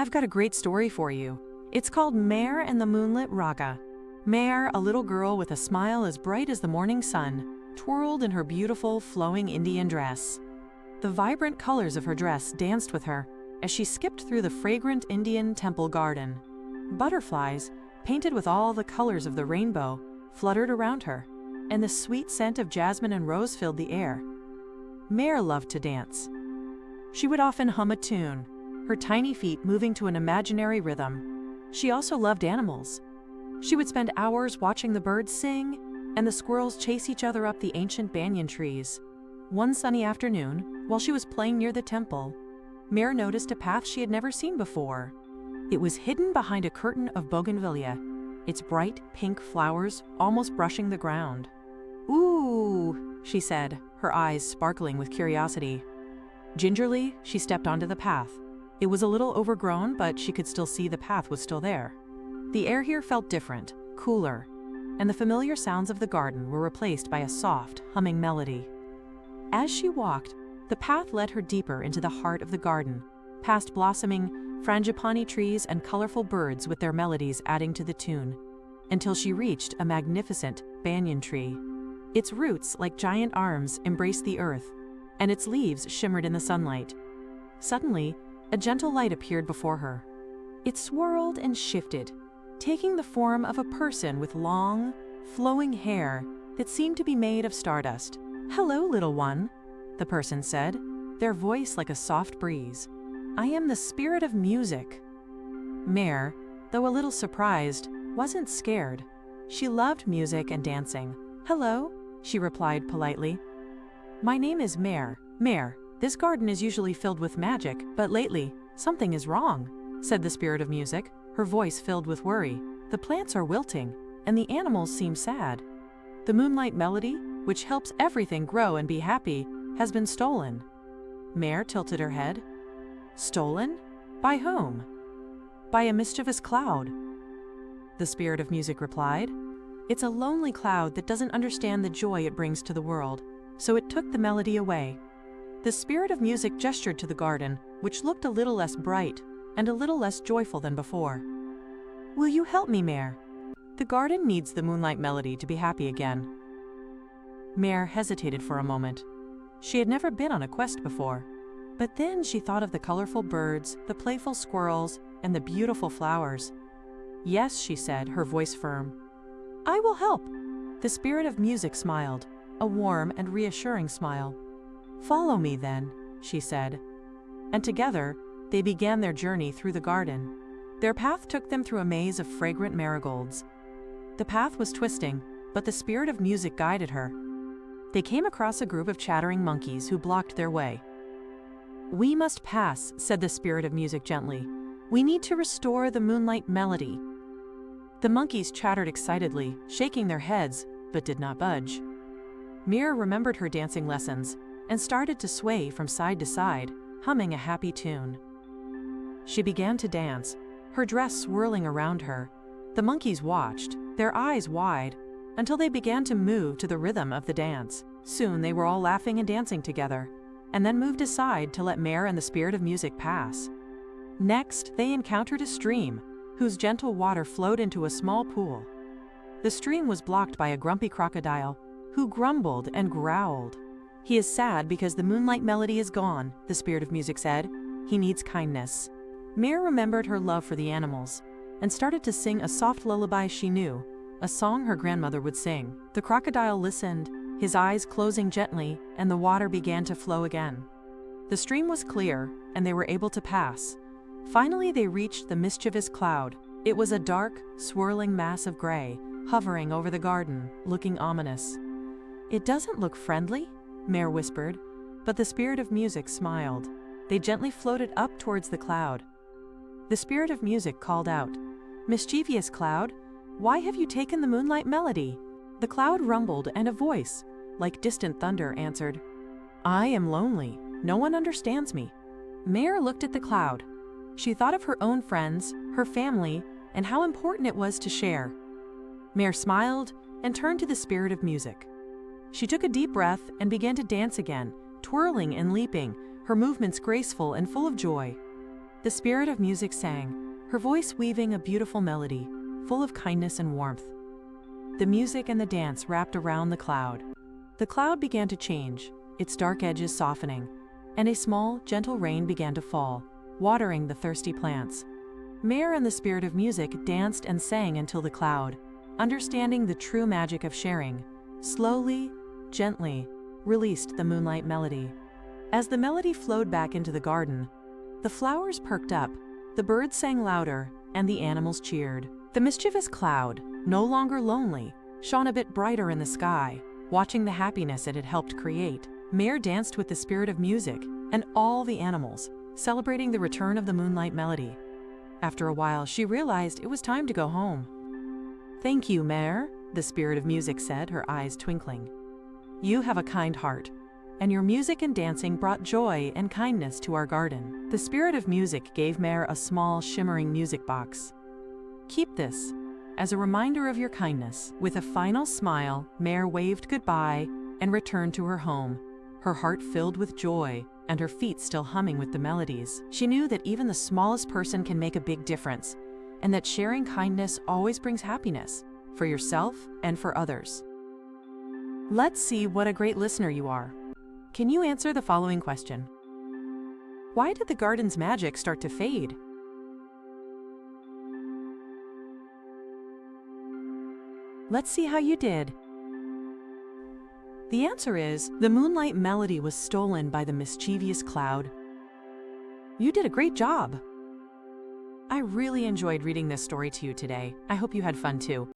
I've got a great story for you. It's called Mehr and the Moonlit Raga. Mehr, a little girl with a smile as bright as the morning sun, twirled in her beautiful, flowing Indian dress. The vibrant colors of her dress danced with her as she skipped through the fragrant Indian temple garden. Butterflies, painted with all the colors of the rainbow, fluttered around her, and the sweet scent of jasmine and rose filled the air. Mehr loved to dance. She would often hum a tune, her tiny feet moving to an imaginary rhythm. She also loved animals. She would spend hours watching the birds sing and the squirrels chase each other up the ancient banyan trees. One sunny afternoon, while she was playing near the temple, Mehr noticed a path she had never seen before. It was hidden behind a curtain of bougainvillea, its bright pink flowers almost brushing the ground. "Ooh," she said, her eyes sparkling with curiosity. Gingerly, she stepped onto the path. It was a little overgrown, but she could still see the path was still there. The air here felt different, cooler, and the familiar sounds of the garden were replaced by a soft, humming melody. As she walked, the path led her deeper into the heart of the garden, past blossoming frangipani trees and colorful birds with their melodies adding to the tune, until she reached a magnificent banyan tree. Its roots, like giant arms, embraced the earth, and its leaves shimmered in the sunlight. Suddenly, a gentle light appeared before her. It swirled and shifted, taking the form of a person with long, flowing hair that seemed to be made of stardust. "Hello, little one," the person said, their voice like a soft breeze. "I am the spirit of music." Mehr, though a little surprised, wasn't scared. She loved music and dancing. "Hello," she replied politely. "My name is Mehr. Mehr, this garden is usually filled with magic, but lately, something is wrong," said the spirit of music, her voice filled with worry. "The plants are wilting, and the animals seem sad. The moonlight melody, which helps everything grow and be happy, has been stolen." Mehr tilted her head. "Stolen? By whom?" "By a mischievous cloud," the spirit of music replied. "It's a lonely cloud that doesn't understand the joy it brings to the world, so it took the melody away." The spirit of music gestured to the garden, which looked a little less bright and a little less joyful than before. "Will you help me, Mehr? The garden needs the moonlight melody to be happy again." Mehr hesitated for a moment. She had never been on a quest before, but then she thought of the colorful birds, the playful squirrels, and the beautiful flowers. "Yes," she said, her voice firm. "I will help." The spirit of music smiled, a warm and reassuring smile. "Follow me then," she said. And together, they began their journey through the garden. Their path took them through a maze of fragrant marigolds. The path was twisting, but the spirit of music guided her. They came across a group of chattering monkeys who blocked their way. "We must pass," said the spirit of music gently. "We need to restore the moonlight melody." The monkeys chattered excitedly, shaking their heads, but did not budge. Mehr remembered her dancing lessons and started to sway from side to side, humming a happy tune. She began to dance, her dress swirling around her. The monkeys watched, their eyes wide, until they began to move to the rhythm of the dance. Soon they were all laughing and dancing together, and then moved aside to let Mehr and the spirit of music pass. Next, they encountered a stream, whose gentle water flowed into a small pool. The stream was blocked by a grumpy crocodile, who grumbled and growled. "He is sad because the moonlight melody is gone," the spirit of music said. "He needs kindness." Mehr remembered her love for the animals, and started to sing a soft lullaby she knew, a song her grandmother would sing. The crocodile listened, his eyes closing gently, and the water began to flow again. The stream was clear, and they were able to pass. Finally, they reached the mischievous cloud. It was a dark, swirling mass of gray, hovering over the garden, looking ominous. "It doesn't look friendly," Mehr whispered, but the spirit of music smiled. They gently floated up towards the cloud. The spirit of music called out, "Mischievous cloud, why have you taken the moonlight melody?" The cloud rumbled, and a voice, like distant thunder, answered, "I am lonely. No one understands me." Mehr looked at the cloud. She thought of her own friends, her family, and how important it was to share. Mehr smiled and turned to the spirit of music. She took a deep breath and began to dance again, twirling and leaping, her movements graceful and full of joy. The spirit of music sang, her voice weaving a beautiful melody, full of kindness and warmth. The music and the dance wrapped around the cloud. The cloud began to change, its dark edges softening, and a small, gentle rain began to fall, watering the thirsty plants. Mehr and the spirit of music danced and sang until the cloud, understanding the true magic of sharing, slowly, gently, released the moonlight melody. As the melody flowed back into the garden, the flowers perked up, the birds sang louder, and the animals cheered. The mischievous cloud, no longer lonely, shone a bit brighter in the sky, watching the happiness it had helped create. Mehr danced with the spirit of music and all the animals, celebrating the return of the moonlight melody. After a while, she realized it was time to go home. "Thank you, Mehr," the spirit of music said, her eyes twinkling. "You have a kind heart, and your music and dancing brought joy and kindness to our garden." The spirit of music gave Mehr a small, shimmering music box. "Keep this as a reminder of your kindness." With a final smile, Mehr waved goodbye and returned to her home, her heart filled with joy and her feet still humming with the melodies. She knew that even the smallest person can make a big difference, and that sharing kindness always brings happiness for yourself and for others. Let's see what a great listener you are. Can you answer the following question? Why did the garden's magic start to fade? Let's see how you did. The answer is, the moonlight melody was stolen by the mischievous cloud. You did a great job. I really enjoyed reading this story to you today. I hope you had fun too.